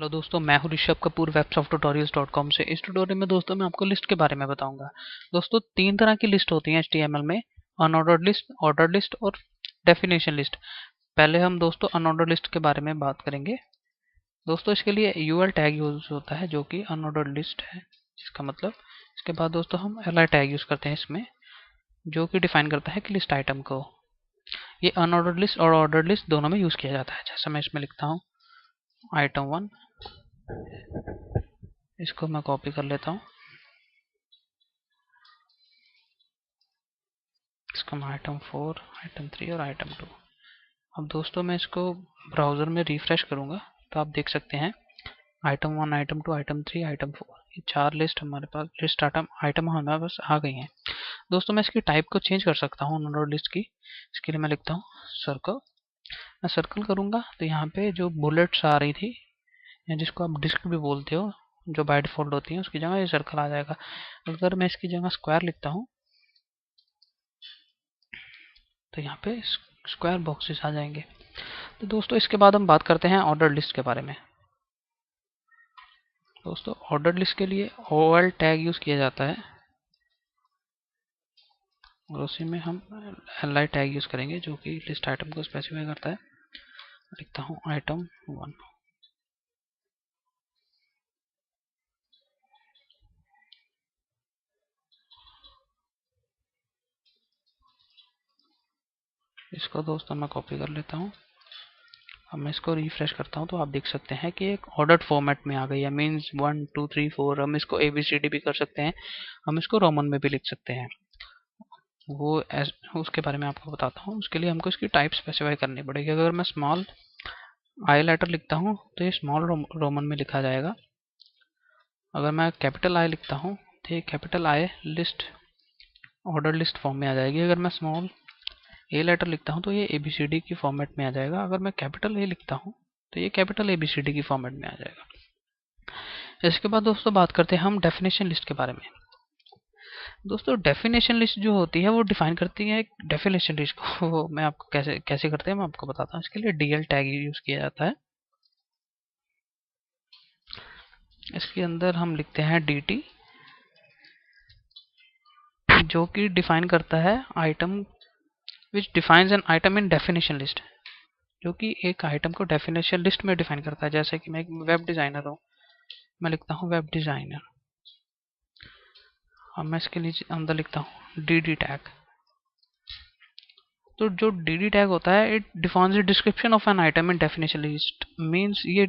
Hello दोस्तों, मैं हूं ऋषभ कपूर websofttutorials.com से। इस ट्यूटोरियल में दोस्तों मैं आपको लिस्ट के बारे में बताऊंगा। दोस्तों तीन तरह की लिस्ट होती है HTML में, अनऑर्डर्ड लिस्ट, ऑर्डर्ड लिस्ट और डेफिनेशन लिस्ट। पहले हम दोस्तों अनऑर्डर्ड लिस्ट के बारे में बात करेंगे। दोस्तों इसके लिए UL टैग यूज होता है जो कि अनऑर्डर्ड लिस्ट है, जिसका मतलब इसके बाद दोस्तों हम li टैग यूज करते हैं इसमें, जो कि डिफाइन करता है कि लिस्ट आइटम को। ये अनऑर्डर्ड लिस्ट और ऑर्डर्ड लिस्ट दोनों में यूज किया जाता है। जैसे मैं इसमें लिखता हूँ item 1, इसको मैं कॉपी कर लेता हूँ, इसको मैं item 4, item 3 और item 2। अब दोस्तों मैं इसको ब्राउज़र में रिफ्रेश करूँगा तो आप देख सकते हैं item 1, item 2, item 3, item 4, ये चार लिस्ट हमारे पास, लिस्ट आइटम हमारे पास आ गई हैं। दोस्तों मैं इसकी टाइप को चेंज कर सकता हूँ अनऑर्डर्ड लिस्ट की। इसके लिए मैं लिखता हूँ सर्कल। मैं सर्कल करूँगा तो यहाँ पे जो बुलेट्स आ रही थी, या जिसको आप डिस्क भी बोलते हो, जो बाय डिफॉल्ट होती है, उसकी जगह ये सर्कल आ जाएगा। अगर मैं इसकी जगह स्क्वायर लिखता हूँ तो यहाँ पे स्क्वायर बॉक्सेस आ जाएंगे। तो दोस्तों इसके बाद हम बात करते हैं ऑर्डर लिस्ट के बारे में। दोस्तों ऑर्डर लिस्ट के लिए OL टैग यूज किया जाता है और उसी में हम li टैग यूज करेंगे जो कि लिस्ट आइटम को स्पेसिफाई करता है। लिखता हूँ item 1। इसको दोस्तों मैं कॉपी कर लेता हूँ। अब मैं इसको रिफ्रेश करता हूँ तो आप देख सकते हैं कि एक ऑर्डर्ड फॉर्मेट में आ गई है। मीन्स 1 2 3 4। हम इसको ABCD भी कर सकते हैं, हम इसको रोमन में भी लिख सकते हैं। वो उसके बारे में आपको बताता हूँ। उसके लिए हमको इसकी टाइप स्पेसिफाई करनी पड़ेगी। अगर मैं स्मॉल I लेटर लिखता हूँ तो ये स्मॉल रोमन में लिखा जाएगा। अगर मैं कैपिटल I लिखता हूँ तो ये capital I list order list form में आ जाएगी। अगर मैं स्मॉल A लेटर लिखता हूँ तो ये ABCD की फॉर्मेट में आ जाएगा। अगर मैं कैपिटल A लिखता हूँ तो ये कैपिटल ABCD की फॉर्मेट में आ जाएगा। इसके बाद दोस्तों बात करते हैं हम डेफिनेशन लिस्ट के बारे में। दोस्तों डेफिनेशन लिस्ट जो होती है वो डिफाइन करती है एक डेफिनेशन लिस्ट को। वो मैं आपको कैसे कैसे करते हैं मैं आपको बताता हूँ। इसके लिए DL टैग यूज किया जाता है। इसके अंदर हम लिखते हैं DT, जो कि डिफाइन करता है item which defines an item in definition list, जो कि एक आइटम को डेफिनेशन लिस्ट में डिफाइन करता है। जैसे कि मैं एक वेब डिजाइनर हूँ, मैं लिखता हूँ वेब डिजाइनर। अब मैं इसके नीचे अंदर लिखता हूँ DD टैग। तो जो DD टैग होता है, it defines the description of an item in definition list. Means ये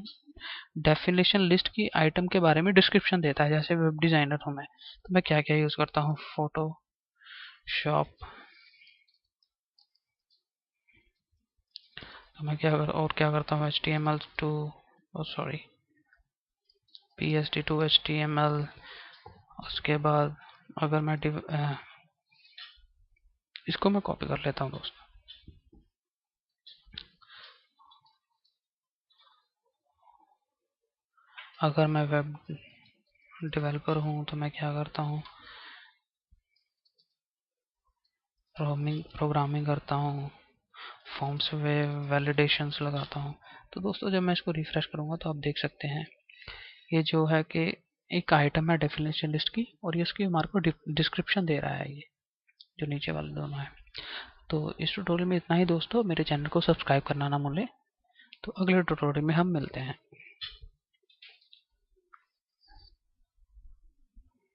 डेफिनेशन लिस्ट की आइटम के बारे में डिस्क्रिप्शन देता है। जैसे वेब डिजाइनर हूँ मैं, तो मैं क्या क्या यूज करता हूँ, फोटोशॉप, तो मैं क्या करता हूँ HTML2, सॉरी PSD2 HTML। उसके बाद अगर मैं इसको मैं कॉपी कर लेता हूँ दोस्तों। अगर मैं वेब डेवलपर हूँ तो मैं क्या करता हूँ, प्रोग्रामिंग करता हूँ, फॉर्म्स में वैलिडेशंस लगाता हूँ। तो दोस्तों जब मैं इसको रिफ्रेश करूँगा तो आप देख सकते हैं ये जो है कि एक आइटम है डेफिनेशन लिस्ट की, और ये इसकी हमारे को डिस्क्रिप्शन दे रहा है, ये जो नीचे वाले दोनों है। तो इस ट्यूटोरियल में इतना ही दोस्तों। मेरे चैनल को सब्सक्राइब करना ना भूलें। तो अगले ट्यूटोरियल में हम मिलते हैं।